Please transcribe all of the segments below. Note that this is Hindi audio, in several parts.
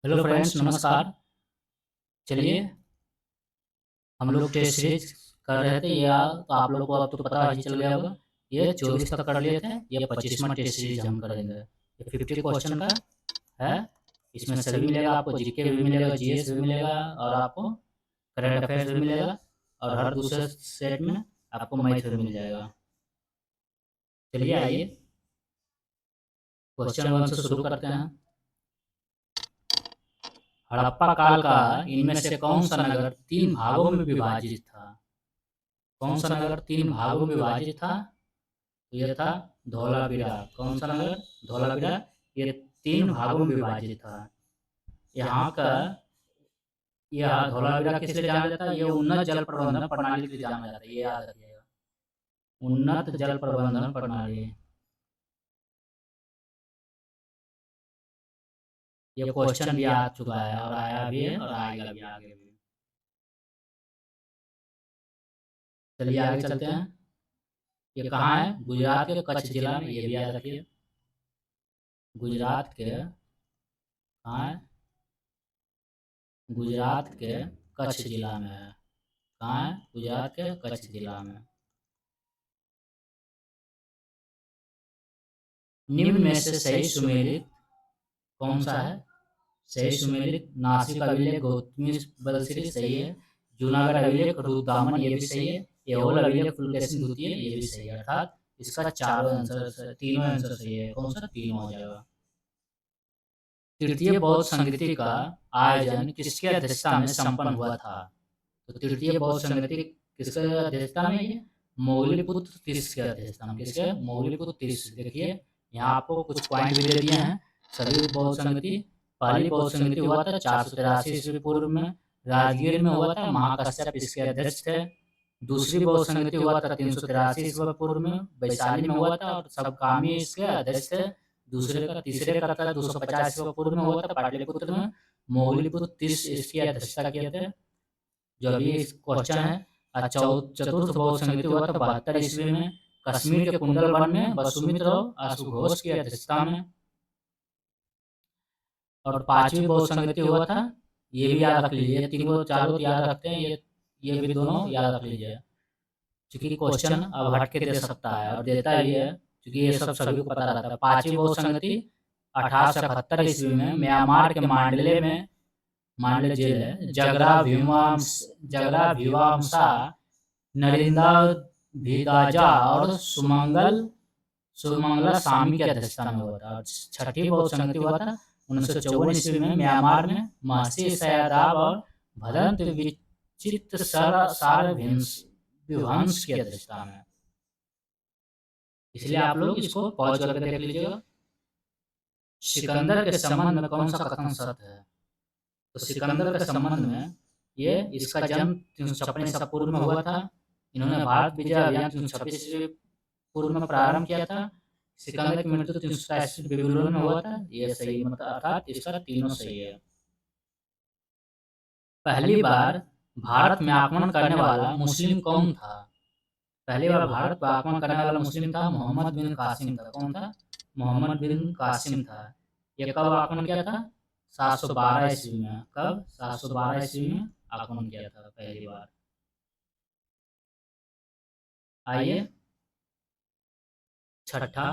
हेलो फ्रेंड्स, नमस्कार। चलिए, हम लोग टेस्ट सीरीज कर रहे थे तो आप लोग को अब तो पता ही चल गया होगा। ये 24 तक कर लिए थे, ये 25वां टेस्ट सीरीज हम करेंगे। ये 50 क्वेश्चन का है। इसमें सभी मिलेगा, आपको जीके भी मिलेगा, जीएस भी मिलेगा, और आपको करंट अफेयर्स भी मिलेगा, और हर दूसरे सेट में आपको मैथ भी मिल जाएगा। चलिए आइए, क्वेश्चन वन से शुरू करते हैं। हड़प्पा काल का इनमें से कौन सा नगर 3 भागों में विभाजित था? कौन सा नगर 3 भागों में विभाजित था? तो ये था धौलावीरा। कौन सा नगर? धौलावीरा। ये 3 भागों में विभाजित था। यहाँ का यह धौलावीरा किस लिए जाना जाता है? ये उन्नत जल प्रबंधन प्रणाली के लिए जाना जाता है, ये याद रखिएगा। उन्नत जल प्रबंधन प्रणाली। ये क्वेश्चन भी आ चुका है, और आया भी है, और आएगा भी आगे भी। चलिए आगे चलते हैं। ये कहाँ है? गुजरात के कच्छ जिला में, ये भी याद रखिए। गुजरात के कहाँ है? गुजरात के कच्छ जिला में है। कहाँ है? गुजरात के कच्छ जिला में। निम्न में से सही सुमेलित कौन सा है? सही सुमेलित नासिक अभिलेख, गौतमी बलश्री सही है। जूनागढ़ अभिलेख, रुद्रदामन ये भी सही है। एहोल अभिलेख, पुलकेशिन द्वितीय ये भी सही है। अर्थात इसका चारों आंसर, तीनों आंसर सही है। कौन सा? तीनों हो जाएगा। तृतीय बौद्ध संगति का आयोजन किसकी अध्यक्षता में संपन्न हुआ था? तो तृतीय बौद्ध संगति किसके अध्यक्षता में? ये मौलिपुत्र तीस के अध्यक्षता में। किसके? मौलिपुत्र तीस। देखिए, यहाँ आपको कुछ पॉइंट भी दे दिए हैं। सभी बौद्ध संगति, पहली बौद्ध संगति हुआ था 483 ईस्वी पूर्व में, राजगीर में हुआ था। महाकश्यप इसके अध्यक्ष थे। दूसरी बौद्ध संगति हुआ था 383 ईस्वी पूर्व में, वैशाली में हुआ था, और सबकामी इसके अध्यक्ष थे। तीसरे का था 250 ईस्वी पूर्व में हुआ था, पाटलिपुत्र में। मौलिपुत्र तीस इसकी अध्यक्षता किए थे, जो अभी इस क्वेश्चन है। चतुर्थ बौद्ध संगति हुआ था 72 ईस्वी में, कश्मीर के कुंडलवन में, वसुमित्र और आशुघोष की अध्यक्षता में। और पांचवी बौद्ध संगति हुआ था, ये भी याद रख लीजिए। तीन को चारों याद रखते हैं, ये भी दोनों याद रख लीजिए, क्योंकि क्वेश्चन अब हट के दे सकता है, और देता भी है, क्योंकि ये सब सभी को पता रहता है। पांचवी बौद्ध संगति 1871 ईस्वी में म्यांमार के मांडले में, मांडले जेल है, जगरा भीवामसा, नरिंदा भिदाजा और सुमंगला स्वामी की अध्यक्षता में हुआ था। और छठी बौद्ध संगति हुआ था 1954 ईस्वी में म्यांमार में, महर्षि सयादाब और भदंत विचित्र सार विवंश की अध्यक्षता में। इसलिए आप लोग इसको पॉज करके देख लीजिएगा। सिकंदर के संबंध में कौन सा कथन सत्य है? तो सिकंदर के संबंध में, ये इसका जन्म 356 ईसा पूर्व में हुआ था। इन्होंने भारत विजय अभियान 326 ईस्वी पूर्व में प्रारंभ किया था। सिकंदर की मृत्यु 387 बेबीलोन में हुआ था। ये सही, मतलब अर्थात इसका तीनों सही है। पहली बार भारत में आक्रमण करने वाला मुस्लिम कौन था? पहली बार भारत पर आक्रमण करने वाला मुस्लिम था मोहम्मद बिन कासिम था। कौन था? मोहम्मद बिन कासिम था। ये कब आक्रमण किया था? 712 ईस्वी में। कब? 712 ईस्वी में आक्रमण किया था पहली बार। आइए, छठा,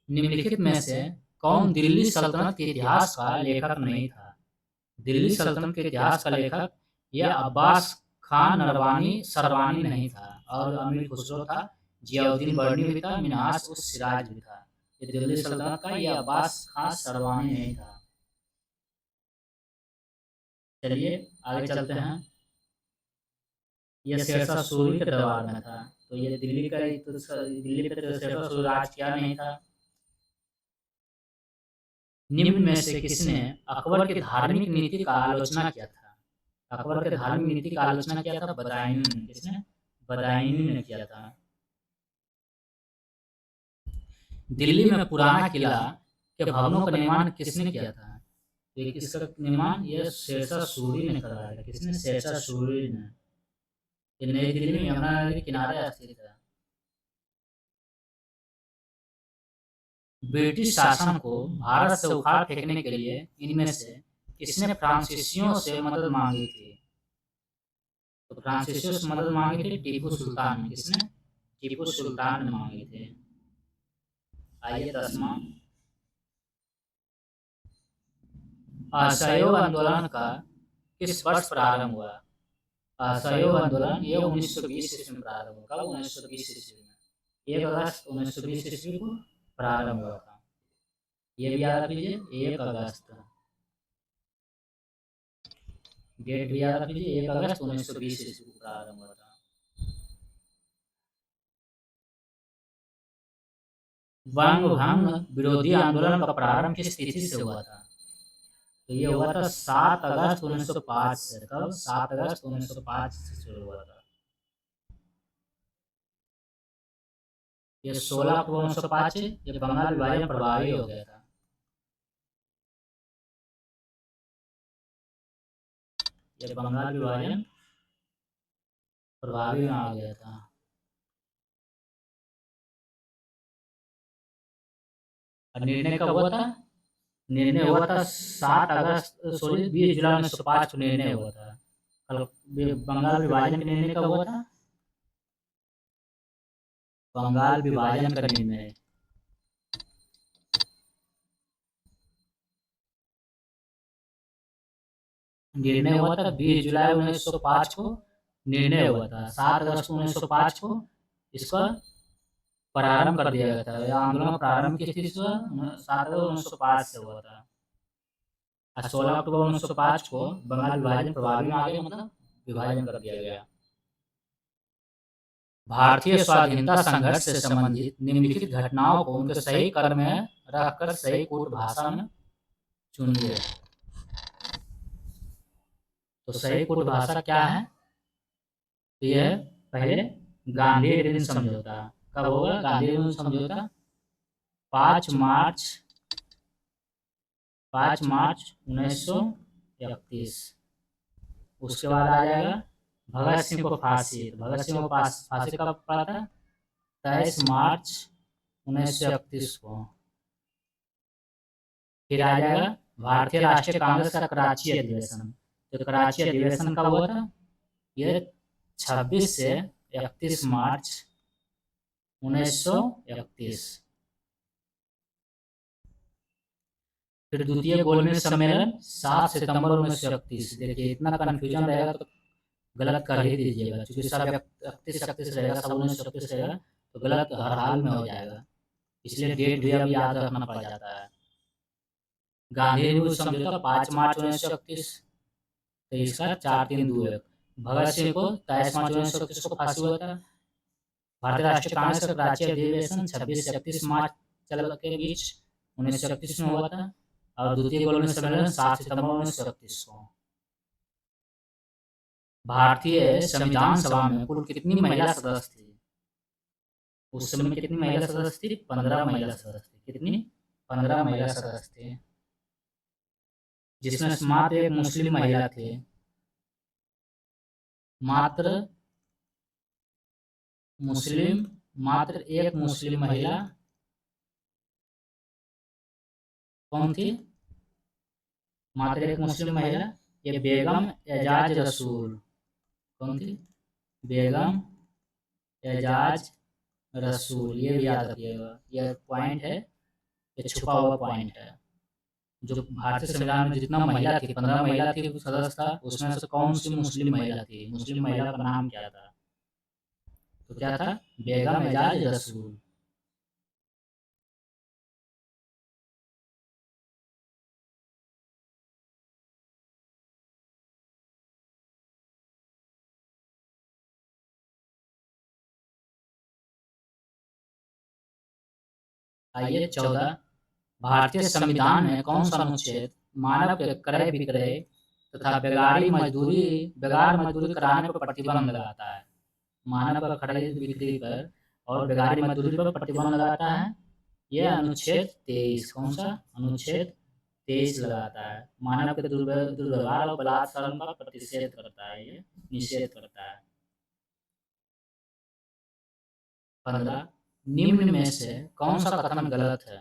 निम्नलिखित में से कौन दिल्ली सल्तनत के इतिहास का लेखक नहीं था? दिल्ली सल्तनत के इतिहास का लेखक यह अब्बास खान सरवानी नहीं था, और अमीर खुसरो था। जियाउद्दीन बर्नी भी था, मिन्हाज उस सिराज भी था। ये दिल्ली सल्तनत का ये अब्बास खान सरवानी नहीं था। चलिए आगे चलते हैं। ये शेरशाह सूरी के दरबार में था। तो ये दिल्ली का ही, तो दिल्ली पे तो शेरशाह सूरी राज किया नहीं था। निम्न में से किसने अकबर की धार्मिक नीति का आलोचना किया था? अकबर के धार्मिक नीति का आलोचना किया था बदायूं ने। किसने? बदायूं ने किया था। दिल्ली में पुराना किला के भवनों का निर्माण किसने किया था? ये किसका निर्माण? ये शेरशाह सूरी ने कराया था। किसने? शेरशाह सूरी ने। ये नई दिल्ली में यमुना नदी के किनारे स्थित है। ब्रिटिश शासन को भारत से उखाड़ फेंकने के लिए इनमें से किसने फ्रांसीसियों से मदद मांगी थी? तो फ्रांसीसियों से मदद मांगी थी टीपू सुल्तान ने। किसने? टीपू सुल्तान ने मांगी थी। आइए 10वां, असहयोग आंदोलन का किस वर्ष प्रारंभ हुआ? असहयोग आंदोलन ये 1920 ईस्वी में प्रारंभ हुआ। कब? 1920 ईस्वी में। 1 अगस्त 1920 ईस्वी को प्रारंभ हुआ था। ये भी याद रख लीजिए, 1 अगस्त, डेट भी याद रख लीजिए, 1 अगस्त 1920 ईस्वी को प्रारंभ हुआ था। वंग भंग विरोधी आंदोलन का प्रारंभ किस तिथि से हुआ था? तो ये हुआ था 7 अगस्त 1905 से। कब? 7 अगस्त 1905 से शुरू हुआ था। ये 16 अक्टूबर 1905 ये बंगाल विभाजन प्रभावी हो गया था। ये बंगाल विभाजन प्रभावी में आ गया था। और निर्णय कब हुआ था? निर्णय हुआ था 7 अगस्त, सॉरी 20 जुलाई 1905 को निर्णय हुआ था। कल बंगाल विभाजन का निर्णय कब हुआ था? बंगाल विभाजन का निर्णय निर्णय हुआ था 20 जुलाई 1905 को निर्णय हुआ था। 7 अगस्त 1905 को इसका प्रारंभ कर दिया गया था। यह आंदोलन प्रारंभ किस तिथि से हुआ? 7 अगस्त 1905 से हुआ था। और 16 अक्टूबर 1905 को बंगाल विभाजन प्रभावी में आ गया, मतलब विभाजन कर दिया गया। भारतीय स्वाधीनता संघर्ष से संबंधित निम्नलिखित घटनाओं को उनके सही क्रम में रखकर सही कूट भाषा में चुनिए। तो सही कूट भाषा क्या है? तो यह है पहले गांधी एरिन समझौता। कब होगा गांधी एरिन समझौता? 5 मार्च 1931। उसके बाद आ जाएगा भगत सिंह को फांसी। भगत सिंह को फांसी कब पड़ा था? 23 मार्च 1931 को। फिर आ जाएगा भारतीय राष्ट्रीय कांग्रेस का कराची अधिवेशन। तो कराची अधिवेशन कब हुआ था? ये 26 से 31 मार्च 1931। फिर द्वितीय गोलमेज सम्मेलन 7 सितंबर 1931। देखिए इतना कंफ्यूजन रहेगा तो गलत कर ही दीजिएगा, क्योंकि सब 31 रहेगा, सब 1931 रहेगा तो गलत हर हाल में हो जाएगा। इसलिए डेट भी अब याद रखना पड़ जाता है। गांधी जी समझौता 5 मार्च 1931, तो इसका 4-3-2-1। भगत सिंह को 23 मार्च 1931 को फांसी हुआ था। भारतीय राष्ट्रीय कांग्रेस का कराची अधिवेशन 26 से 31 मार्च चल के बीच 1931 में हुआ था। और द्वितीय गोलमेज सम्मेलन 7 सितंबर 1931 को। भारतीय संविधान सभा में कुल कितनी महिला सदस्य थी? उस समय कितनी महिला सदस्य थी? 15 महिला सदस्य थी। कितनी? 15 महिला सदस्य थे, जिसमें मात्र एक मुस्लिम महिला थी। मात्र एक मुस्लिम महिला कौन थी? मात्र एक मुस्लिम महिला, ये बेगम एजाज रसूल। कौन थी? बेगम एजाज रसूल। ये भी याद रखिएगा, ये पॉइंट है, ये छुपा हुआ पॉइंट है। जो भारतीय संविधान में जितना महिला थी, 15 महिला थी सदस्य था, उसमें से कौन सी मुस्लिम महिला थी? मुस्लिम महिला का नाम क्या था? तो क्या था? बेगम एजाज रसूल। आइए 14, भारतीय संविधान में कौन सा अनुच्छेद मानव के क्रय विक्रय तथा बेगार मजदूरी कराने पर प्रतिबंध लगाता है? मानव का खरीद बिक्री पर और बेगारी मजदूरी पर प्रतिबंध लगाता है। यह अनुच्छेद 23। कौन सा? अनुच्छेद 23 लगाता है। मानव के दुर्व्यवहार और बलात्कार का प्रतिषेध करता है, ये निषेध करता है। 15, निम्न में से कौन सा कथन गलत है?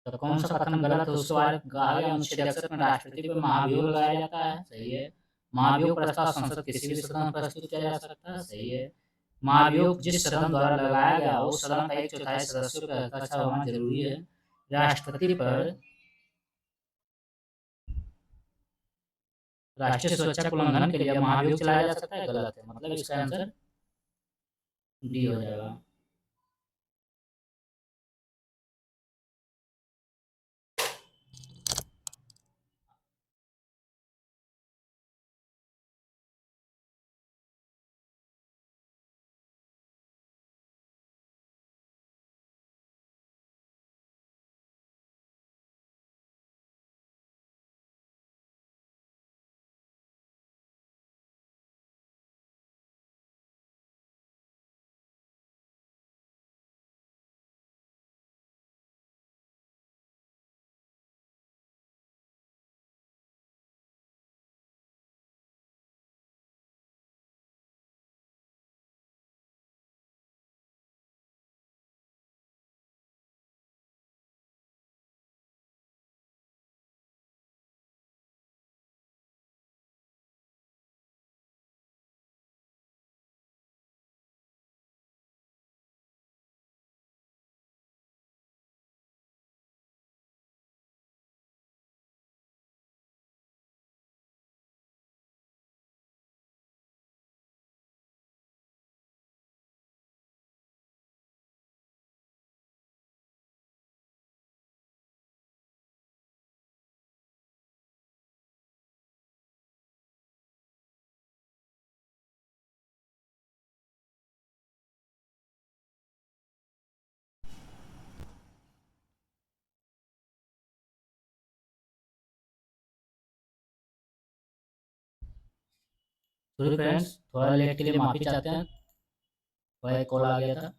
तो कौन सा कथन गलत है उसके बारे में कहा गया, अनुच्छेद 61 में राष्ट्रपति पर महाभियोग लगाया जाता है, सही है। महाभियोग प्रस्ताव संसद किसी भी सदन में प्रस्तुत किया जा सकता है, सही है। महाभियोग जिस सदन द्वारा लगाया गया उस सदन का 1/4 सदस्यों का हस्ताक्षर होना जरूरी है। राष्ट्रपति पर राष्ट्रीय सुरक्षा के उल्लंघन के लिए महाभियोग चलाया जा सकता है, गलत है, मतलब इसका आंसर डी हो जाएगा। सॉरी फ्रेंड्स, थोड़ा लेट के लिए माफी चाहते हैं, थोड़ा एक कॉल आ गया था।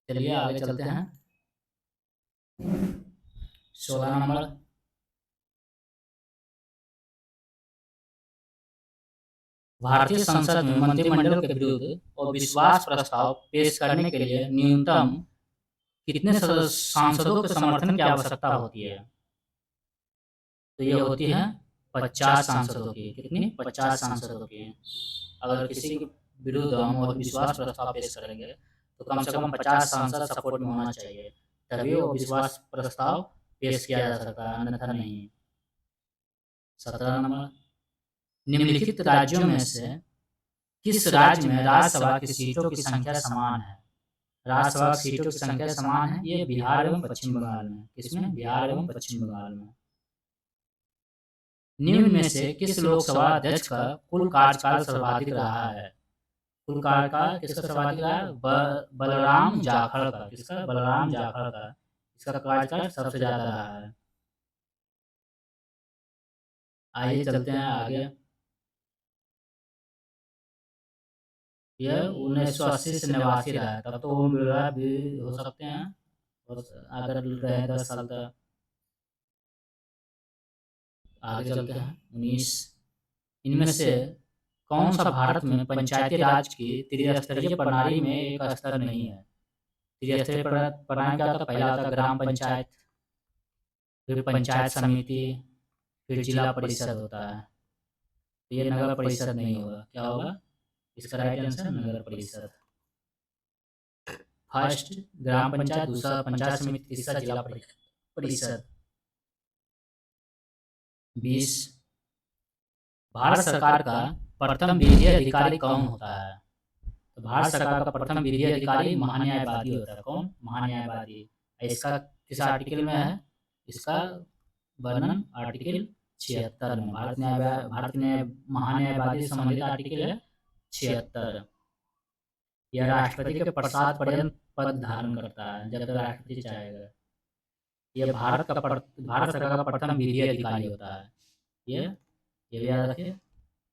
चलिए आगे चलते हैं। 16 नंबर, भारतीय संसद में मंत्रिमंडल के विरुद्ध अविश्वास प्रस्ताव पेश करने के लिए न्यूनतम कितने सांसदों के समर्थन की आवश्यकता होती है? तो ये होती है 50 सांसदों की। कितनी? 50 सांसदों की। अगर किसी के विरुद्ध हम अविश्वास प्रस्ताव पेश करेंगे तो कम से कम 50 सांसद सपोर्ट में होना चाहिए, तभी वो अविश्वास प्रस्ताव पेश किया जा सकता है, अन्यथा नहीं। 17 नंबर, निम्नलिखित राज्यों में से किस राज्य में राज्यसभा की सीटों की संख्या समान है? राज्यसभा की सीटों की संख्या समान है, ये बिहार एवं पश्चिम बंगाल में। किसमें? बिहार एवं पश्चिम बंगाल में। निम्न में से किस लोकसभा अध्यक्ष का कुल कार्यकाल सर्वाधिक रहा है? कुल कार्यकाल किसका सर्वाधिक रहा है? बलराम जाखड़ का। किसका? बलराम जाखड़ का। इसका कार्यकाल सबसे ज्यादा रहा है। आइए चलते हैं आगे। यह 1980 से 89 रहा है, तब तो ओम बिरला भी हो सकते हैं और अगर रहे 10 साल तक। आगे चलते हैं। 19, इनमें से कौन सा भारत में पंचायती राज की त्रिस्तरीय प्रणाली में एक स्तर नहीं है? त्रिस्तरीय प्रणाली क्या होता है? पहला होता है ग्राम पंचायत, फिर पंचायत समिति, फिर जिला परिषद होता है। तो ये नगर परिषद नहीं होगा, क्या होगा? इसका राइट आंसर नगर परिषद। फर्स्ट ग्राम पंचायत, दूसरा पंचायत समिति, तीसरा जिला परिषद। 20, भारत सरकार का प्रथम विधि अधिकारी कौन होता है? तो भारत सरकार का प्रथम विधि अधिकारी महान्यायवादी होता है। कौन? महान्यायवादी। इसका किस आर्टिकल में है? इसका वर्णन आर्टिकल 76 में। भारत न्याय महान्यायवादी से संबंधित आर्टिकल है 76। यह राष्ट्रपति के प्रसाद पर्यंत पद धारण करता है जब तक राष्ट्रपति चाहेगा। यह भारत सरकार का प्रथम विधि अधिकारी होता है। ये भी याद रखिए,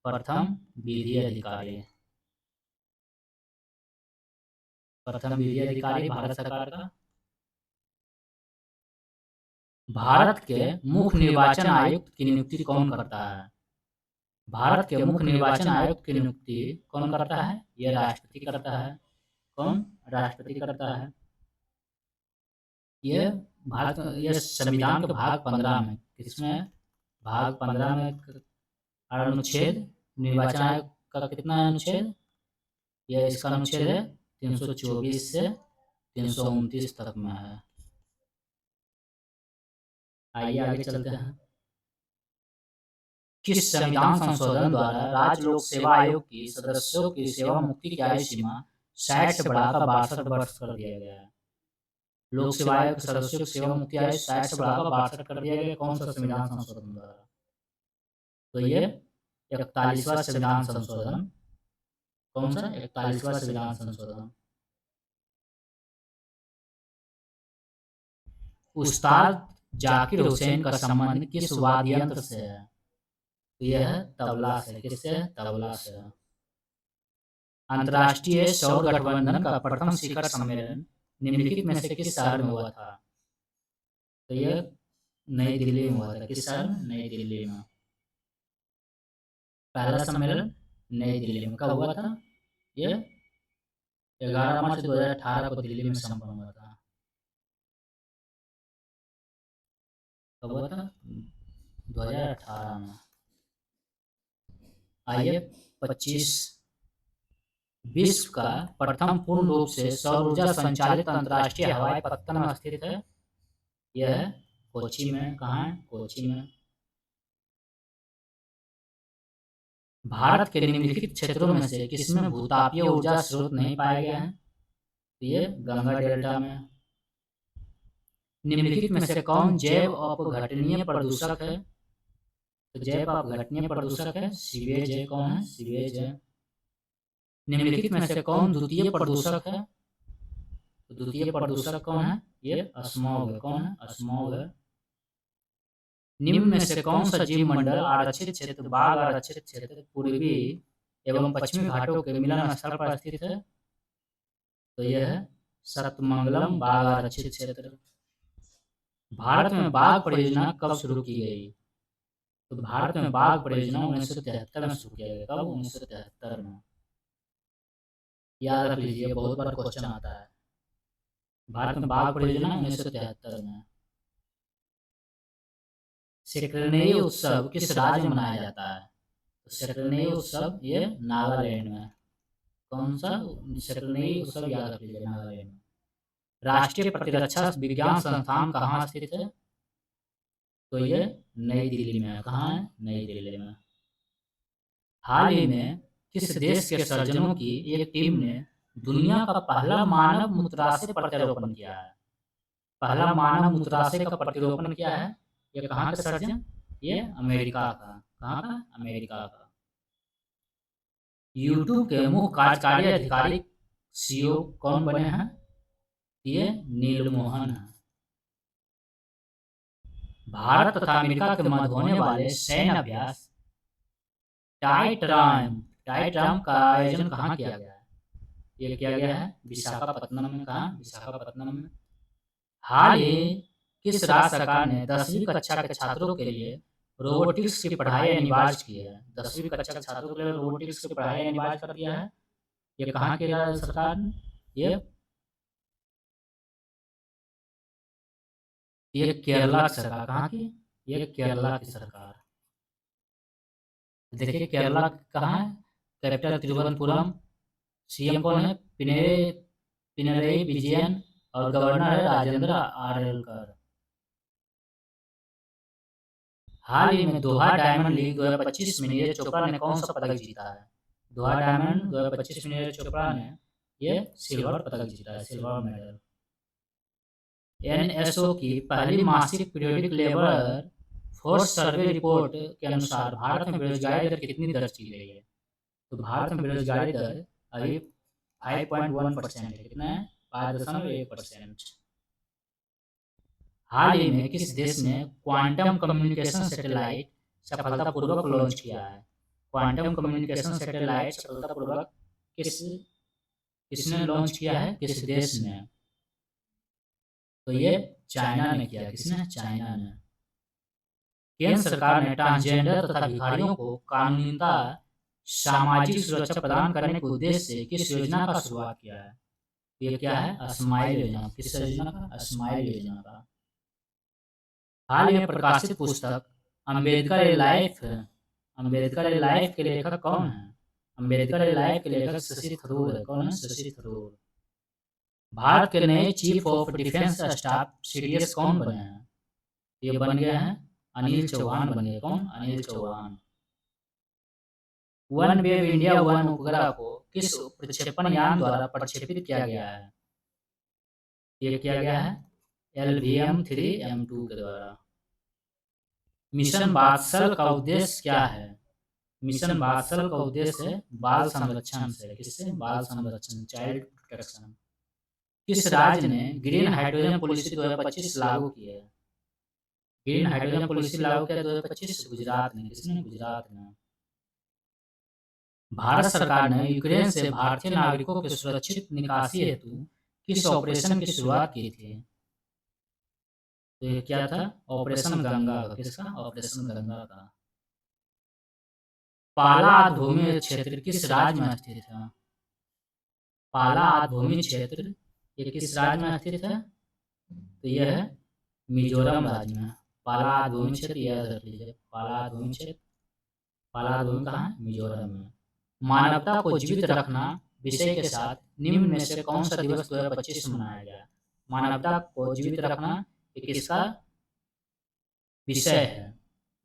प्रथम विधि अधिकारी। प्रथम विधि अधिकारी भारत सरकार का। भारत के मुख्य निर्वाचन आयुक्त की नियुक्ति कौन करता है? भारत के मुख्य निर्वाचन आयुक्त की नियुक्ति कौन करता है? यह राष्ट्रपति करता है। कौन? राष्ट्रपति करता है। ये ये संविधान के भाग 15 में, किसमें भाग 15 में अनुच्छेद, निर्वाचन आयोग का कितना अनुच्छेद, ये इसका अनुच्छेद है 324 से 329 तक में है। आइए आगे चलते हैं। किस संविधान संशोधन द्वारा राज्य लोक सेवा आयोग की सदस्यों की सेवा मुक्ति की आयु सीमा 60 से बढ़ाकर 62 वर्ष कर दिया गया है। लोक सेवा आयोग के सदस्यों की सेवा मुक्ति आयु 60 से बढ़ाकर 62 कर दिया गया। कौन सा संविधान संशोधन द्वारा? तो ये 41वां संविधान संशोधन। कौन सा? 41वां संविधान संशोधन। उस्ताद जाकिर हुसैन का संबंध किस वाद्य यंत्र से है? यह तबला से। किससे? तबला से। अंतर्राष्ट्रीय सौर गठबंधन का प्रथम शिखर सम्मेलन निम्नलिखित में से किस शहर में हुआ था? तो यह नई दिल्ली में हुआ था। किस शहर में? नई दिल्ली में। पहला सम्मेलन नई दिल्ली में कब हुआ था? ये 11 मार्च 2018 को दिल्ली में संपन्न हुआ था। कब हुआ था? 2018 में। आइए 25 विश्व का प्रथम पूर्ण रूप से सौर ऊर्जा संचालित अंतर्राष्ट्रीय हवाई पत्तन स्थित है। यह है कोच्चि में। कहाँ है? कोच्चि में। भारत के निम्नलिखित क्षेत्रों में से किसमें भूतापीय ऊर्जा स्रोत नहीं पाया गया है? ये गंगा डेल्टा में। निम्नलिखित में से कौन जैव अपघटनीय प्रदूषक है? तो जैव अपघटनीय प्रदूषक है सीवेज है। कौन है? सीवेज है। निम्नलिखित में से कौन द्वितीय प्रदूषक है? तो द्वितीय प्रदूषक कौन है? ये स्मॉग है। कौन है? स्मॉग है। निम्न में से कौन सा जीव मंडल आरक्षित क्षेत्र, बाघ आरक्षित क्षेत्र, पूर्वी एवं पश्चिमी घाटों के मिलन स्थल पर स्थित है? तो यह है सतमंगलम बाघ आरक्षित क्षेत्र। भारत में बाघ परियोजना कब शुरू की गई? तो भारत में बाघ परियोजना 1973 में शुरू किया गया। कब? 1973 में। याद रख लीजिए, बहुत बार क्वेश्चन आता है। भारत में बाघ परियोजना 1973 में। सेक्रेनेई उत्सव किस राज्य में मनाया जाता है? तो सेक्रेनेई उत्सव ये नागालैंड में। कौन सा? सेक्रेनेई उत्सव याद रख लीजिए, नागालैंड में। राष्ट्रीय प्रतिरक्षा विज्ञान संस्थान कहाँ स्थित है? तो ये नई दिल्ली में है। कहाँ है? नई दिल्ली में। हाल ही में किस देश के सर्जनों की एक टीम ने दुनिया का पहला मानव मूत्राशय प्रत्यारोपण किया है? पहला मानव मूत्राशय का प्रतिरोपण किया है। ये कहाँ का सर्जन? ये अमेरिका का। कहाँ का? अमेरिका का। यूट्यूब के मुख्य कार्यकारी अधिकारी सीईओ कौन बने हैं? ये नील मोहन है। भारत तथा अमेरिका के मध्य होने वाले सैन्य अभ्यास टाइट राम का आयोजन कहाँ किया गया है? ये किया गया है विशाखापत्तनम में। कहाँ? विशाखापत्तनम में। हाल ही किस राज्य सरकार ने 10वीं कक्षा के छात्रों के लिए रोबोटिक्स की पढ़ाई अनिवार्य की है? 10वीं कक्षा के छात्रों के लिए रोबोटिक्स की पढ़ाई अनिवार्य कर दिया है। ये कहाँ की राज्य सरकार ने? ये केरला की सरकार। कहाँ की? ये केरला की सरकार। देखिए केरला कहाँ है? कैपिटल तिरुवनंतपुरम। सीएम कौन है? पिनरई विजयन। और गवर्नर है राजेंद्र आर्लेकर। हाल ही में दोहा डायमंड लीग 2025 में नीरज चोपड़ा ने कौन सा पदक जीता है? दोहा डायमंड 2025 में नीरज चोपड़ा ने ये सिल्वर पदक जीता है, सिल्वर मेडल। एनएसओ की पहली मासिक periodic labour force survey report के अनुसार भारत में बेरोजगारी दर कितनी दर्ज की गई है? तो भारत में बेरोजगारी दर अभी 5.1% है। कितना है? 5.1%। हाल ही में किस देश ने क्वांटम कम्युनिकेशन सैटेलाइट सफलतापूर्वक लॉन्च किया है? क्वांटम कम्युनिकेशन सैटेलाइट सफलतापूर्वक किसने लॉन्च किया है? किस देश ने? तो ये चाइना ने किया। किसने? चाइना ने। केंद्र सरकार ने ट्रांसजेंडर तथा भिखारियों को कानूनीता सामाजिक सुरक्षा प्रदान करने के उद्देश्य से किस योजना का शुरुआत किया है? ये क्या है? स्माइल योजना। किस योजना का? स्माइल योजना का। हाल में प्रकाशित पुस्तक अम्बेडकर ए लाइफ है। अम्बेडकर ए लाइफ के लेखक कौन है? अम्बेडकर ए लाइफ के लेखक शशि थरूर है। कौन है? शशि थरूर। भारत के नए chief of defence staff CDS कौन बने हैं? ये बन गए हैं अनिल चौहान बन गए। कौन? Anil Chauhan. One web India one उपग्रह को किस प्रक्षेपण यान द्वारा प्रक्षेपित किया गया है? ये किया गया है LVM-3M2 के द्वारा। मिशन बात्सल का उद्देश्य क्या है? मिशन बात्सल का उद्देश्य है बाल संरक्षण से। किससे? बाल संरक्षण, चाइल्ड प्रोटेक्शन। किस राज्य ने ग्रीन हाइड्रोजन पॉलिसी 2025 लागू की है? ग्रीन हाइड्रोजन पॉलिसी लागू किया 2025? गुजरात ने। किसने? गुजरात ने। भारत सरकार ने यूक्रेन से भारतीय नागरिकों की सुरक्षित निकासी हेतु किस ऑपरेशन की शुरुआत की थी? तो ये क्या था? ऑपरेशन गंगा का। किसका? ऑपरेशन गंगा का। पाला आधभूमि क्षेत्र किस राज्य में स्थित है? पाला आधभूमि क्षेत्र ये किस राज्य में स्थित है? तो यह है मिजोरम राज्य में। पाला आधभूमि क्षेत्र याद रख लीजिए। पाला आधभूमि क्षेत्र, पाला आधभूमि कहाँ है? मिजोरम में। मानवता को जीवित रखना विषय के साथ निम्न में से कौन सा दिवस 2025 में मनाया गया? मानवता को जीवित रखना ये किसका विषय है?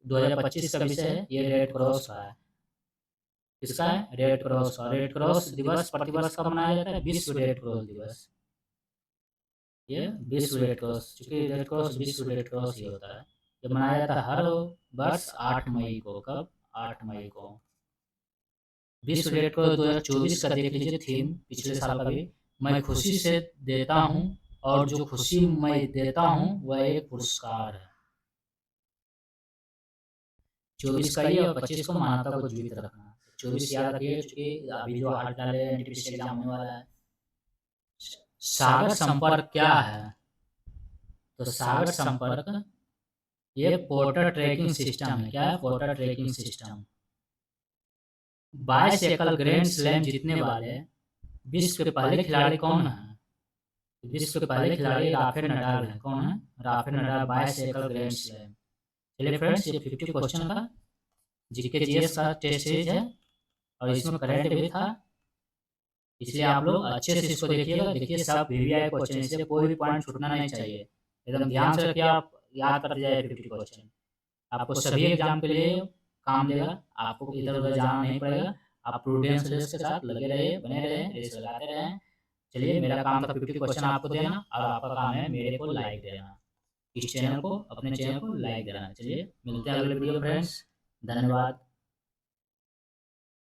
2025 का विषय है ये रेड क्रॉस का है। किसका है? रेड क्रॉस का। रेड क्रॉस दिवस प्रतिवर्ष कब मनाया जाता है? विश्व रेड क्रॉस दिवस। ये विश्व रेड क्रॉस, चूंकि रेड क्रॉस विश्व रेड क्रॉस ही होता है। ये मनाया जाता है हर वर्ष 8 मई को। कब? 8 मई को। विश्व रेड क्रॉस 2024 का देख लीजिए थीम, पिछले साल का भी। मैं खुशी से देता हूँ और जो खुशी मैं देता हूँ वह एक पुरस्कार है। 24 का ही और 25 को मानवता को जीवित रखना। 24 याद रखिए क्योंकि अभी जो हाल फिलहाल एनटीपीसी एग्जाम होने वाला है। सागर संपर्क क्या है? तो सागर संपर्क ये पोर्टर ट्रैकिंग सिस्टम है। क्या है? Porter tracking system. 22 एकल ग्रैंड स्लैम जीतने वाले विश्व के पहले खिलाड़ी कौन है? विश्व के पहले खिलाड़ी राफेल नडाल है। कौन है? Rafael Nadal. 22 एकल ग्रैंड स्लैम। चलिए फ्रेंड्स, ये 50 क्वेश्चन का जीके जीएस का टेस्ट सीरीज है और इसमें करंट भी था, इसलिए आप लोग अच्छे से इसको देखिएगा। देखिए सब वीवीआई क्वेश्चन, इसलिए कोई भी पॉइंट छूटना नहीं चाहिए। एकदम ध्यान से रखिए, आप याद करते जाए 50 क्वेश्चन। आपको सभी एग्जाम के लिए काम देगा, आपको इधर उधर जाना नहीं पड़ेगा। आप प्रूडेंस रेस के साथ लगे रहिए, बने रहें, रेस लगाते रहें। चलिए, मेरा काम था 50 क्वेश्चन आपको देना और आपका काम है मेरे को लाइक देना। इस चैनल को, अपने चैनल को लाइक देना। चलिए मिलते हैं अगले वीडियो फ्रेंड्स, धन्यवाद।